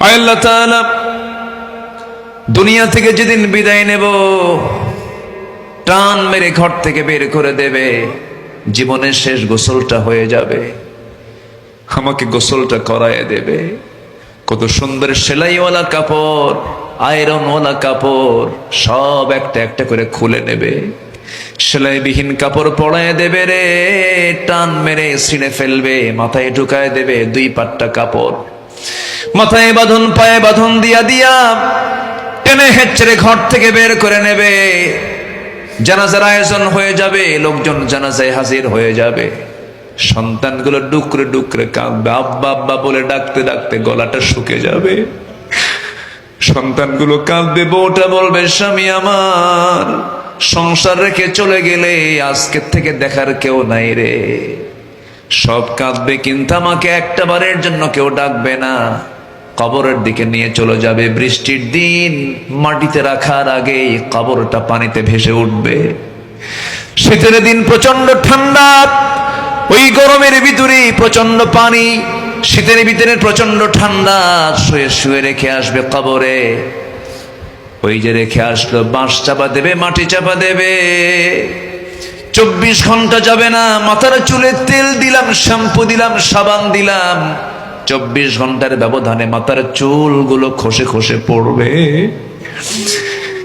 আল্লাহ তাআলা দুনিয়া থেকে যেদিন বিদায় নেব, টান মেরে ঘর থেকে বের করে দেবে, জীবনের শেষ গোসলটা হয়ে যাবে, আমাকে গোসলটা করায় দেবে। কত সুন্দর সেলাইওয়ালা কাপড়, আয়রনওয়ালা কাপড় সব একটা একটা করে খুলে নেবে, সেলাইবিহীন কাপড় পরায় দেবে রে, টান মেরে ছিঁড়ে ফেলবে, মাথায় ঢুকায় দেবে দুই পাট্টা কাপড়, মাথায় বাঁধন পায়ে বাঁধন দিয়া দিয়া টেনে হেঁচড়ে ঘর থেকে বের করে নেবে। জানাজার আয়োজন হয়ে যাবে, লোকজন জানাজায় হাজির হয়ে যাবে, সন্তানগুলো ডুকরে ডুকরে কাঁদবে, আব্বা আব্বা বলে ডাকতে ডাকতে গলাটা শুকে যাবে। সন্তানগুলো কাঁদবে, বউটা বলবে স্বামী আমার সংসার রেখে চলে গেলে আজকের থেকে দেখার কেউ নাই রে। সব কাঁদবে, কিন্তু আমাকে একটা বারের জন্য কেউ ডাকবে না। কবরের দিকে নিয়ে চলে যাবে, বৃষ্টির দিন মাটিতে রাখার আগেই কবরটা পানিতে ভেসে উঠবে। শীতের দিন প্রচন্ড ঠান্ডা, ওই গরমের ভিতরে প্রচন্ড পানি, শীতের ভিতরে প্রচন্ড ঠান্ডা, শুয়ে শুয়ে রেখে আসবে কবরে। ওই যে রেখে আসলো, বাঁশ চাপা দেবে, মাটি চাপা দেবে, 24 ঘন্টা যাবে না, মাথার চুলে তেল দিলাম, শ্যাম্পু দিলাম, সাবান দিলাম, 24 ঘন্টার ব্যবধানে মাথার চুলগুলো খসে খসে পড়বে।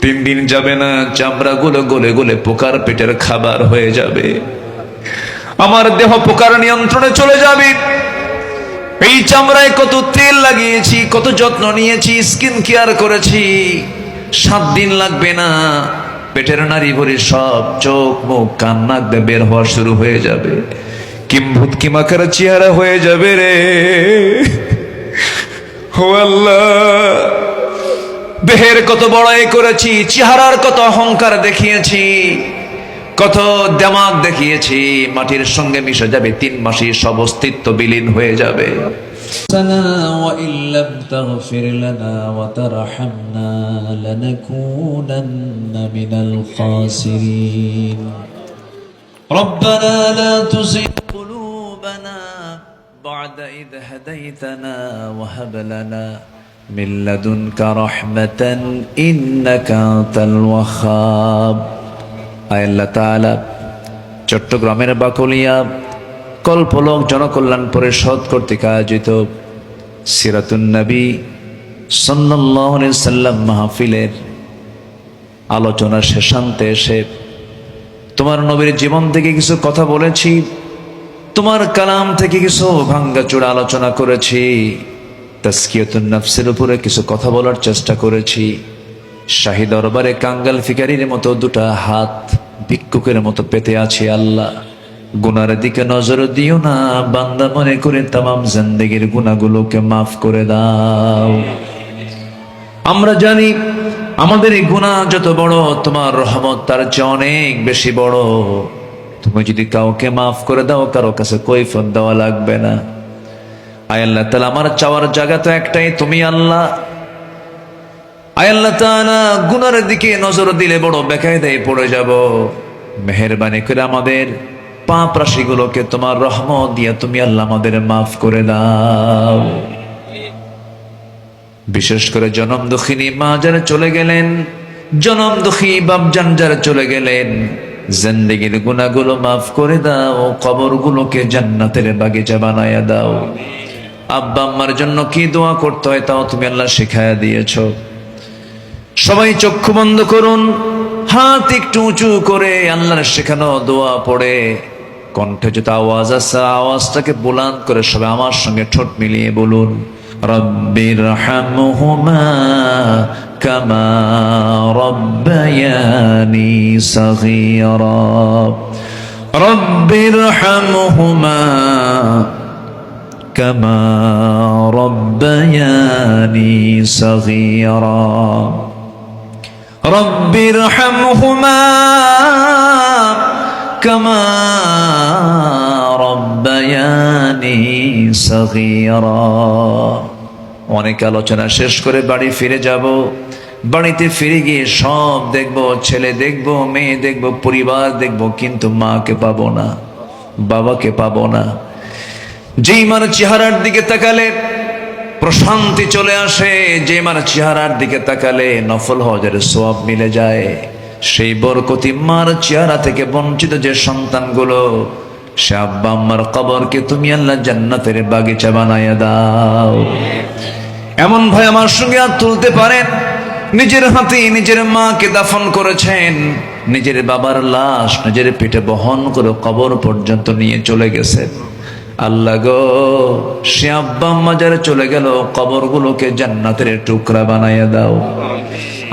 3 দিন যাবে না, চামড়াগুলো গলে গলে পোকার পেটের খাবার হয়ে যাবে। আমার দেহ পোকার নিয়ন্ত্রণে চলে যাবে। এই চামড়ায় কত তেল লাগিয়েছি, কত যত্ন নিয়েছি, স্কিন কেয়ার করেছি, 7 দিন লাগবে না, পেটের নারী ভরে সব চোখ মুখ কান নাক দিয়ে বের হওয়া শুরু হয়ে যাবে। কিম্ভূত কিমাকার চেহারা হয়ে যাবে রে। ও আল্লাহ, দেহের কত বড়াই করেছি, চেহারার কত অহংকার দেখিয়েছি, কত দেমাগ দেখিয়েছি, মাটির সঙ্গে মিশে যাবে, 3 মাসে সব অস্তিত্ব বিলীন হয়ে যাবে। وإن لم تغفر لنا وترحمنا لنكونن من الخاسرين ربنا لا تزغ قلوبنا بعد إذ هديتنا وهب لنا من لدنك رحمة إنك أنت الوهاب। আল্লাহ তাআলা চট্টগ্রামের বাকলিয়া কল্পলোক জনকল্যাণ পরিষদ কর্তৃক আয়োজিত সিরাতুন নবী সাল্লাল্লাহু আলাইহি সাল্লাম মাহফিলের আলোচনা শেষান্তে এসে তোমার নবীর জীবন থেকে কিছু কথা বলেছি, তোমার কালাম থেকে কিছু ভাঙ্গাচোরা আলোচনা করেছি, তাজকিয়াতুন নফসের উপরে কিছু কথা বলার চেষ্টা করেছি। শাহী দরবারে কাঙ্গাল ফিকারির মতো 2টা হাত ভিক্ষুকের মতো পেতে আছি। আল্লাহ, গুনার দিকে নজর দিও না, বান্দা মনে করে তামাম জিন্দেগির গুনাহগুলোকে মাফ করে দাও। আমরা জানি আমাদের এই গুনাহ যত বড়, তোমার রহমত তার চেয়ে অনেক বেশি বড়। তুমি যদি কাউকে মাফ করে দাও, কারো কাছে কৈফিয়ত দেওয়া লাগবে না। আয় আল্লাহ তাআলা, আমার চাওয়ার জায়গা তো একটাই, তুমি আল্লাহ। আয় আল্লাহ তাআলা, গুনার দিকে নজর দিলে বড় বেকায়দায় পড়ে যাব। মেহেরবানি করে আমাদের পাপ রাশিগুলোকে তোমার রহমত দিয়া তুমি আল্লাহ আমাদের মাফ করে দাও। বিশেষ করে জনম দুঃখিনী মা যারা চলে গেলেন, জনম দুঃখী বাপজান যারা চলে গেলেন, জিন্দেগির গুনাহগুলো মাফ করে দাও, কবরগুলোকে জান্নাতের বাগিচা বানায়া দাও। আব্বা আম্মার জন্য কি দোয়া করতে হয় তাও তুমি আল্লাহ শিখায়া দিয়েছো। সবাই চক্ষু বন্ধ করুন, হাত একটু উঁচু করে আল্লাহর শেখানো দোয়া পড়ে, কণ্ঠে যত আওয়াজ আছে আওয়াজটাকে বুলান্দ করে সবাই আমার সঙ্গে ঠোঁট মিলিয়ে বলুন, রব্বিরহামহুমা কামা রব্বায়ানি সগীরা, রব্বিরহামহুমা কামা রব্বায়ানি সগীরা, রব্বিরহামহুমা কামা রব্বায়ানি সগীরা। অনেক আলোচনা শেষ করে বাড়ি ফিরে যাব। বাড়িতে ফিরে গিয়ে সব দেখব, ছেলে দেখব, মেয়ে দেখব, পরিবার দেখব, কিন্তু মাকে পাবো না, বাবাকে পাবো না। যেই মার চেহারার দিকে তাকালে প্রশান্তি চলে আসে। যে মার চেহারার দিকে তাকালে নফল হজের সওয়াব মিলে যায়। সেই বরকতি মার চেহারা থেকে বঞ্চিত যে সন্তানগুলো, সে আব্বা আম্মার কবরকে তুমি আল্লাহ জান্নাতের বাগিচা বানায়া দাও। এমন ভাই আমার সঙ্গে হাত তুলতে পারেন, নিজের হাতে নিজের মাকে দাফন করেছেন, নিজের বাবার লাশ নিজের পেটে বহন করে কবর পর্যন্ত নিয়ে চলে গেছেন। আল্লাহ গো, সে আব্বা আম্মা যারা চলে গেল, কবরগুলোকে জান্নাতের টুকরা বানাইয়া দাও।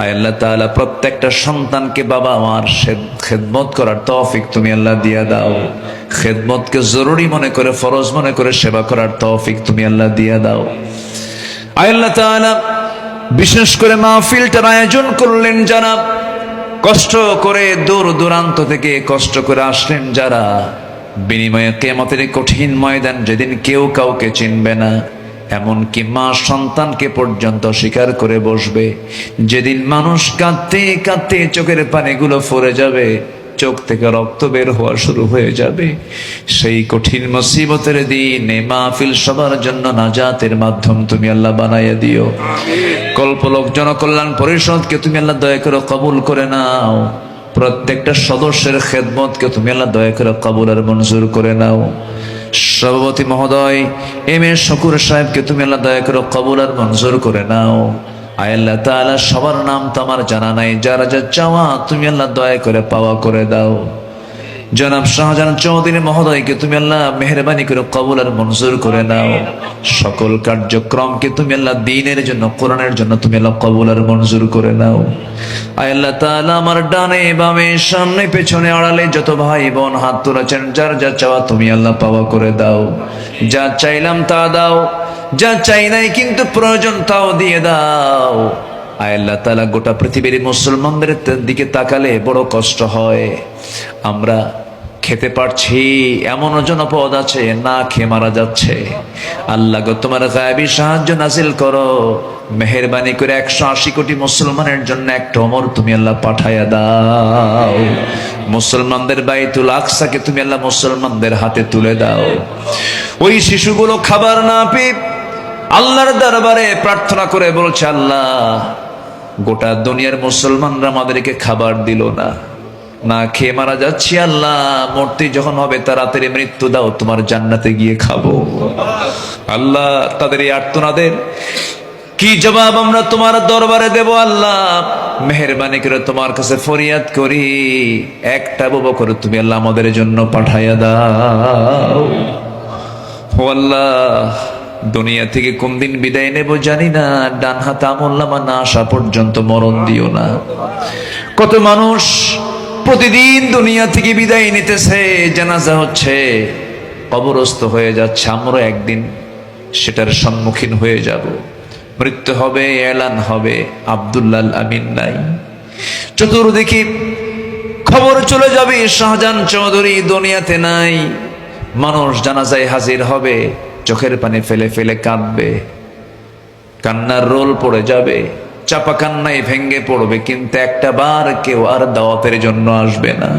আয় আল্লাহ তাআলা, প্রত্যেকটা সন্তানকে বাবা মার খেদমত করার তৌফিক তুমি আল্লাহ দিয়া দাও। খেদমতকে জরুরি মনে করে, ফরজ মনে করে সেবা করার তৌফিক তুমি আল্লাহ দিয়া দাও। আয় আল্লাহ তাআলা, বিশেষ করে মাহফিলটার আয়োজন করলেন যারা, কষ্ট করে দূর দূরান্ত থেকে কষ্ট করে আসলেন যারা, বিনিময়ে কিয়ামতের কঠিন ময়দান যেদিন কেউ কাউকে চিনবে না, এমনকি মা সন্তানকে পর্যন্ত স্বীকার করে বসবে, যেদিন মানুষ কাঁদতে কাঁদতে চোখের পানিগুলো ফরে যাবে, চোখ থেকে রক্ত বের হওয়া শুরু হয়ে যাবে, সেই কঠিন মুসিবতের দিনে মাহফিল সবার জন্য নাজাতের মাধ্যম তুমি আল্লাহ বানাইয়া দিও। কল্পলোক জনকল্যাণ পরিষদকে তুমি আল্লাহ দয়া করে কবুল করে নাও। প্রত্যেকটা সদস্যের খেদমতকে তুমি আল্লাহ দয়া করে কবুল আর মঞ্জুর করে নাও। সভাপতি মহোদয় এম এ শকুর সাহেবকে তুমি আল্লাহ দয়া করে কবুল আর মঞ্জুর করে নাও। আয় আল্লাহ তাআলা, সবার নাম তো আমার জানা নাই, যারা যা চাওয়া তুমি আল্লাহ দয়া করে পাওয়া করে দাও। জনাব শাহজাহান চৌধুরী মহোদয়কে তুমি আল্লাহ মেহেরবানি করে কবুল আর মঞ্জুর করে নাও। সকল কার্যক্রমকে তুমি আল্লাহ দ্বীনের জন্য, কোরআনের জন্য তুমি আল্লাহ কবুল আর মঞ্জুর করে নাও। আয় আল্লাহ তাআলা, আমার ডানে বামে সামনে পেছনে আড়ালে যত ভাই বোন হাত তুলেছেন, যার যা চাওয়া তুমি আল্লাহ পাওয়া করে দাও। যা চাইলাম তা দাও, যা চাই নাই কিন্তু প্রয়োজন তাও দিয়ে দাও। আয় আল্লাহ তাআলা, গোটা পৃথিবীর মুসলমানদের দিকে তাকালে বড় কষ্ট হয়। আমরা খেতে পারছি, এমন জনপদ আছে না খেয়ে মারা যাচ্ছে। আল্লাহ গো, তোমার গায়েবী সাহায্য নাজিল করো। মেহেরবানি করে 180 কোটি মুসলমানের জন্য একটা ওমর তুমি আল্লাহ পাঠায়া দাও। মুসলমানদের বাইতুল আকসাকে তুমি আল্লাহ মুসলমানদের হাতে তুলে দাও। ওই শিশুগুলো খাবার না পেয়ে আল্লাহর দরবারে প্রার্থনা করে বলছে, আল্লাহ গোটা দুনিয়ার মুসলমানরা আমাদেরকে খাবার দিল না, না খেয়ে মারা যাচ্ছি, আল্লাহ মরতে যখন হবে তাড়াতাড়ি মৃত্যু দাও, তোমার জান্নাতে গিয়ে খাবো। আল্লাহ, তাদের এই আর্তনাদের কি জবাব আমরা তোমার দরবারে দেব? আল্লাহ মেহেরবানি করে তোমার কাছে ফরিয়াদ করি, একটা বউ করে তুমি আল্লাহ আমাদের জন্য পাঠাইয়া দাও। ও আল্লাহ, দুনিয়া থেকে কোন দিন বিদায় নেব জানি না, ডান হাতে আমলনামা না আসা পর্যন্ত মরণ দিও না। কত মানুষ প্রতিদিন দুনিয়া থেকে বিদায় নিতেছে, জানাজা হচ্ছে, কবরস্থ হয়ে যাচ্ছে। আমরা একদিন সেটার সম্মুখীন হয়ে যাব। মৃত্যু হবে, এলান হবে, আব্দুল্লাহ আমিন নাই, চতুর্দিকে খবর চলে যাবে শাহজাহান চৌধুরী দুনিয়াতে নাই। মানুষ জানাজায় হাজির হবে, চোখের পানি ফেলে ফেলে কাঁদবে, কান্নার রোল পড়ে যাবে, চাপা কান্নায় ভেঙ্গে পড়বে, কিন্তু একটা বার কেউ আর দাওয়াতের জন্য আসবে না,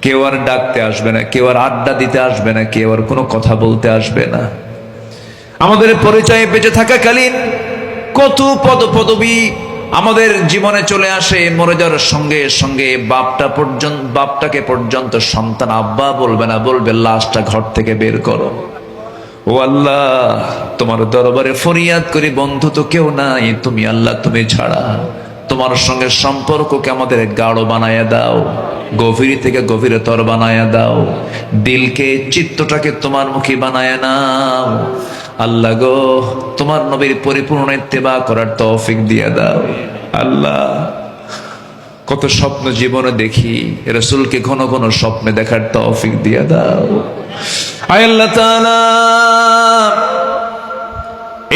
কেউ আর ডাকতে আসবে না, কেউ আর আড্ডা দিতে আসবে না, কেউ আর কোনো কথা বলতে আসবে না। আমাদের পরিচয় বেঁচে থাকাকালীন কত পদপদবী আমাদের জীবনে চলে আসে, মরে যাওয়ার সঙ্গে সঙ্গে বাপটাকে পর্যন্ত সন্তান আব্বা বলবে না, বলবে লাশটা ঘর থেকে বের করো। ও আল্লাহ, তোমার দরবারে ফরিয়াদ করি, বন্ধু তো কেউ নাই, তুমি আল্লাহ, তুমি ছাড়া। তোমার সঙ্গে সম্পর্ককে আমাদের গাঢ় বানায়া দাও, গভীর থেকে গভীরতর বানায়া দাও, দিলকে চিত্তটাকে তোমার মুখী বানায়া নাও। আল্লাহ গো, তোমার নবীর পরিপূর্ণ ইত্তেবা করার তৌফিক দিয়ে দাও। আল্লাহ, কত স্বপ্ন জীবনে দেখি, রাসূলকে ঘন ঘন স্বপ্নে দেখার তৌফিক দিয়ে দাও। আয় আল্লাহ তাআলা,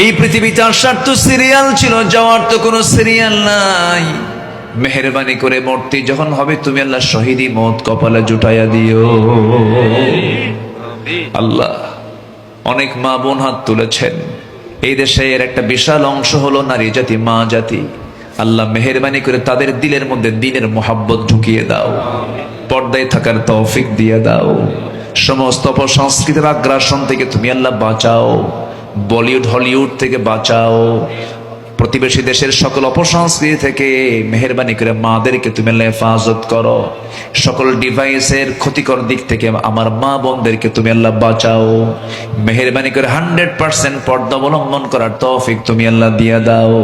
এই পৃথিবীতে আসার তো সিরিয়াল ছিল, যাওয়ার তো কোনো সিরিয়াল নাই। মেহেরবানি করে মরতে যখন হবে তুমি আল্লাহ শহীদি মত কপালে জুটাইয়া দিও। আল্লাহ, অনেক মা বোন হাত তুলেছেন। এই দেশের একটা বিশাল অংশ হলো নারী জাতি, মা জাতি। আল্লাহ মেহেরবানি করে তাদের দিলের মধ্যে দ্বীনের মোহাব্বত ঢুকিয়ে দাও, পর্দায় থাকার তৌফিক দিয়ে দাও। সমস্ত অপসংস্কৃতির আগ্রাসন থেকে তুমি আল্লাহ বাঁচাও। বলিউড হলিউড থেকে বাঁচাও, প্রতিবেশী দেশের সকল অপসংস্কৃতি থেকে মেহেরবানি করে মাদেরকে তুমি আল্লাহ হেফাজত করো, সকল ডিভাইসের ক্ষতিকর দিক থেকে আমার মা বোনদেরকে তুমি আল্লাহ বাঁচাও, মেহেরবানি করে 100% পর্দা অবলম্বন করার তৌফিক তুমি আল্লাহ দিয়ে দাও,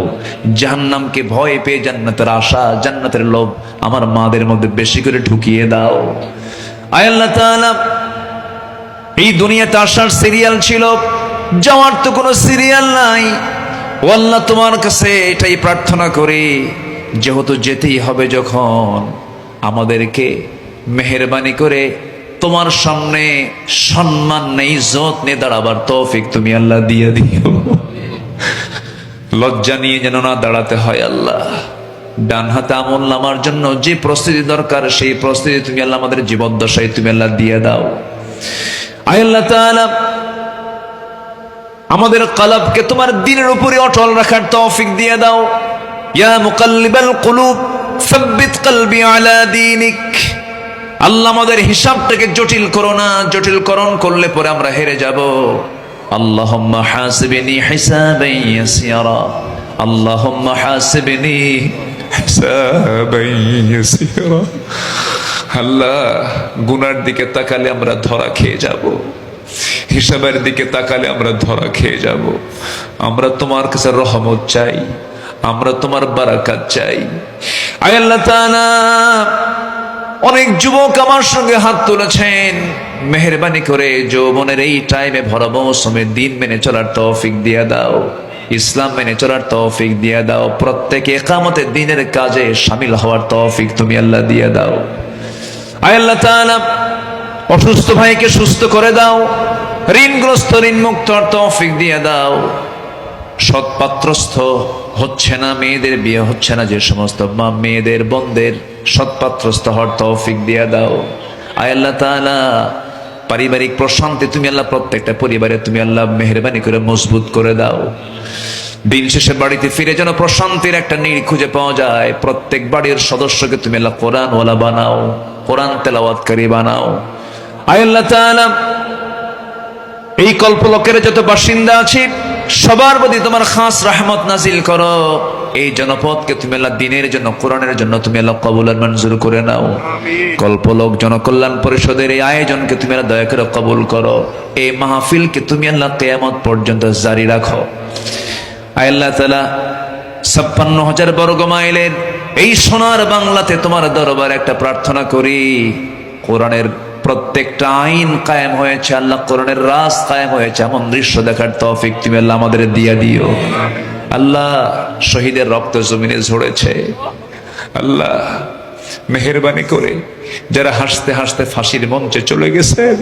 জাহান্নামকে ভয় পেয়ে জান্নাতের আশা, জান্নাতের লোভ আমার মাদের মধ্যে বেশি করে ঢুকিয়ে দাও। আয় আল্লাহ তাআলা, এই দুনিয়াতে আসার সিরিয়াল ছিল, যাওয়ার তো কোনো সিরিয়াল নাই। ও আল্লাহ, তোমার কাছে এটাই প্রার্থনা করি, যেহেতু যেতেই হবে যখন, আমাদেরকে মেহেরবানি করে তোমার সামনে সম্মান নেই ইজ্জত নিয়ে দাঁড়াবার তৌফিক তুমি আল্লাহ দিয়ে দিও। লজ্জা নিয়ে যেন না দাঁড়াতে হয় আল্লাহ। ডান হাতে আমল নামার জন্য যে প্রস্তুতি দরকার সেই প্রস্তুতি তুমি আল্লাহ আমাদের জীবদ্দশায় তুমি আল্লাহ দিয়ে দাও। আয় আল্লাহ তাআলা, আমাদের কলবকে তোমার দ্বীনের উপরে অটল রাখার তৌফিক দিয়ে দাও। ইয়া মুকাল্লিবাল কুলুব সাব্বিত কলবি আলা দীনিক। আল্লাহ, আমাদের হিসাবটাকে জটিল করো না, জটিলকরণ করলে পরে আমরা হেরে যাব। আল্লাহুম্মা হাসিবনি হিসাবান ইয়াসিরা, আল্লাহুম্মা হাসিবনি হিসাবান ইয়াসিরা। আল্লাহ, গুনার দিকে তাকালে আমরা ধরা খেয়ে যাব, হিসাবের দিকে তাকালে আমরা ধরা খেয়ে যাব। আমরা তোমার কাছে রহমত চাই, আমরা তোমার বারাকাত চাই। আয় আল্লাহ তাআলা, অনেক যুবক আমার সঙ্গে হাত তুলেছেন, মেহেরবানি করে যৌবনের এই টাইমে ভরা মৌসুমে দিন মেনে চলার তৌফিক দিয়ে দাও, ইসলাম মেনে চলার তৌফিক দিয়ে দাও। প্রত্যেকে ইকামতের দিনের কাজে শামিল হওয়ার তৌফিক তুমি আল্লাহ দিয়ে দাও। আয় আল্লাহ তাআলা, অসুস্থ ভাইকে সুস্থ করে দাও, ঋণগ্রস্ত ঋণ মুক্ত তৌফিক দিয়ে দাও। সৎপাত্রস্থ হচ্ছে না, মেয়েদের বিয়ে হচ্ছে না, যে সমস্ত মা মেয়েদের বোনদের সৎপাত্রস্থ হওয়ার তৌফিক দিয়ে দাও। আয় আল্লাহ তাআলা, পারিবারিক প্রশান্তি তুমি আল্লাহ প্রত্যেকটা পরিবারে তুমি আল্লাহ মেহেরবানি করে মজবুত করে দাও। দিন শেষে বাড়িতে ফিরে যেন প্রশান্তির একটা নীড় খুঁজে পাওয়া যায়। প্রত্যেক বাড়ির সদস্যকে তুমি আল্লাহ কোরআনওয়ালা বানাও, কোরআন তেলাওয়াতকারী বানাও। আয় আল্লাহ তাআলা, এই কল্পলোকের যত বাসিন্দা আছে সবার প্রতি তোমার খাস রহমত নাজিল করো। এই জনপদকে তুমি আল্লাহ দিনের জন্য, কোরআনের জন্য তুমি আল্লাহ কবুল আর মঞ্জুর করে নাও। কল্পলোক জনকল্যাণ পরিষদের এই আয়োজনকে তুমি আল্লাহ দয়া করে কবুল করো। এই মাহফিলকে তুমি আল্লাহ কিয়ামত পর্যন্ত জারি রাখো। আয় আল্লাহ তাআলা, ৫৬,০০০ বর্গ মাইলের এই সোনার বাংলাতে তোমার দরবারে একটা প্রার্থনা করি, কোরআনের প্রত্যেকটা আইন কায়েম হয়েছে আল্লাহ, কোরআনের রাজ কায়েম হয়েছে, এমন দৃশ্য দেখার তৌফিক তুমি আল্লাহ আমাদের দিয়া দিও। আল্লাহ, শহীদের রক্ত জমিনে ঝরেছে, আল্লাহ মেহেরবানি করে যারা হাসতে হাসতে ফাঁসির মঞ্চে চলে গেছেন,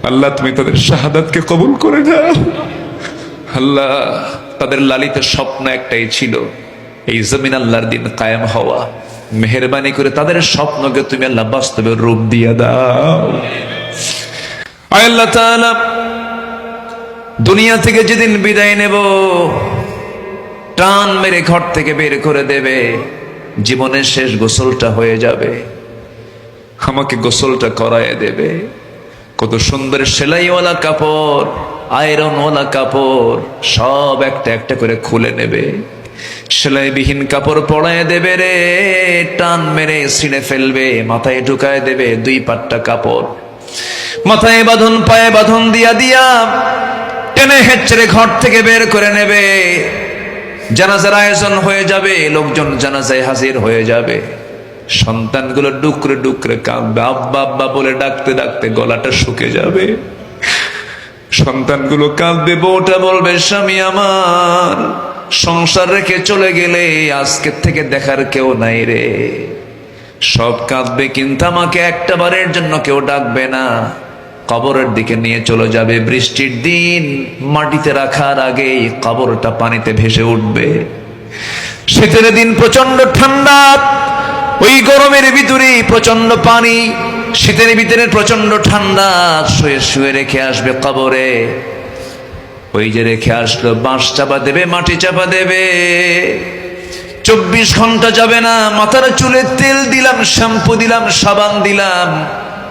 আল্লাহ তুমি তাদের শাহাদাতকে কবুল করে নাও। আল্লাহ, তাদের লালিত স্বপ্ন একটাই ছিল, এই জমিন আল্লাহর দিন কায়েম হওয়া। মেহেরবানি করে তাদের স্বপ্নকে তুমি আল্লাহ বাস্তবে রূপ দিয়ে দাও। আয় আল্লাহ তাআলা, দুনিয়া থেকে যেদিন বিদায় নেব, টান মেরে ঘর থেকে বের করে দেবে, জীবনের শেষ গোসলটা হয়ে যাবে, আমাকে গোসলটা করায় দেবে। কত সুন্দর সেলাইওয়ালা কাপড়, আয়রনওয়ালা কাপড় সব একটা একটা করে খুলে নেবে, সেলাইবিহীন কাপড় পরায় দেবে রে, টান মেরে ছিঁড়ে ফেলবে, মাথায় ঢুকায় দেবে 2 পাট্টা কাপড়, মাথায় বাঁধন পায়ে বাঁধন দিয়া দিয়া টেনে হেঁচড়ে ঘর থেকে বের করে নেবে। জানাজার আয়োজন হয়ে যাবে, লোকজন জানাজায় হাজির হয়ে যাবে, সন্তানগুলো ডুকরে ডুকরে কাঁদবে, আব্বা আব্বা বলে ডাকতে ডাকতে গলাটা শুকে যাবে। সন্তানগুলো কাঁদবে, বউটা বলবে স্বামী আমার সংসার রেখে চলে গেলে আজকের থেকে দেখার কেউ নাই রে। সব কাঁদবে, কিন্তু আমাকে একটা বারের জন্য কেউ ডাকবে না। কবরের দিকে নিয়ে চলে যাবে, বৃষ্টির দিন মাটিতে রাখার আগেই কবরটা পানিতে ভেসে উঠবে। শীতের দিন প্রচন্ড ঠান্ডা, ওই গরমের ভিতরে প্রচন্ড পানি, শীতের ভিতরে প্রচন্ড ঠান্ডা, শুয়ে শুয়ে রেখে আসবে কবরে। ওই যে রেখে আসলো, বাঁশ চাপা দেবে, মাটি চাপা দেবে, 24 ঘন্টা যাবে না। মাথার চুলে তেল দিলাম, শ্যাম্পু দিলাম, সাবান দিলাম,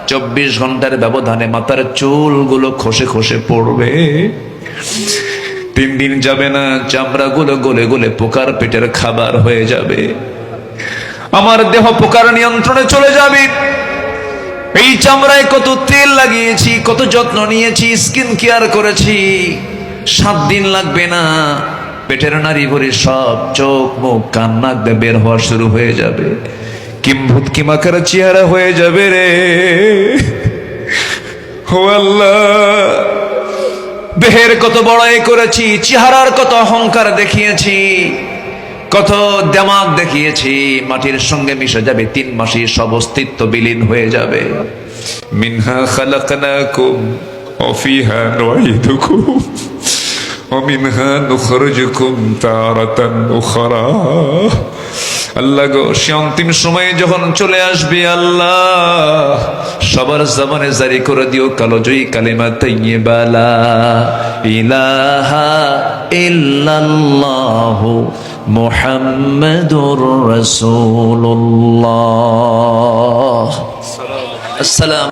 24 ঘন্টার ব্যবধানে মাথার চুলগুলো খসে খসে পড়বে। 3 দিন যাবে না, চামড়াগুলো গলে গলে পোকার পেটের খাবার হয়ে যাবে। আমার দেহ পোকার নিয়ন্ত্রণে চলে যাবে। এই চামড়ায় কত তেল লাগিয়েছি, কত যত্ন নিয়েছি, স্কিন কেয়ার করেছি। 7 দিন লাগবে না, পেটের নাড়ি ভরে সব চোখ মুখ কান নাক দিয়ে বের হওয়া শুরু হয়ে যাবে। কিম্ভূত কিমাকার চেহারা হয়ে যাবে রে। ও আল্লাহ, দেহের কত বড়াই করেছি, চেহারার কত অহংকার দেখিয়েছি, কত দেমাগ দেখিয়েছি, মাটির সঙ্গে মিশে যাবে। 3 মাসে সব অস্তিত্ব বিলীন হয়ে যাবে। মিনহা খালাকনাকুম ওয়া ফিহা নুঈদুকুম ওয়া মিনহা নুখরিজুকুম তারাতান উখরা। আল্লাহ গো, সে অন্তিম সময়ে যখন চলে আসবে, আল্লাহ সবার জবানে জারি করে দিও কালোজয়ী কালিমা তাইয়্যিবা লা ইলাহা ইল্লাল্লাহু মুহাম্মাদুর রাসূলুল্লাহ। আসসালাম।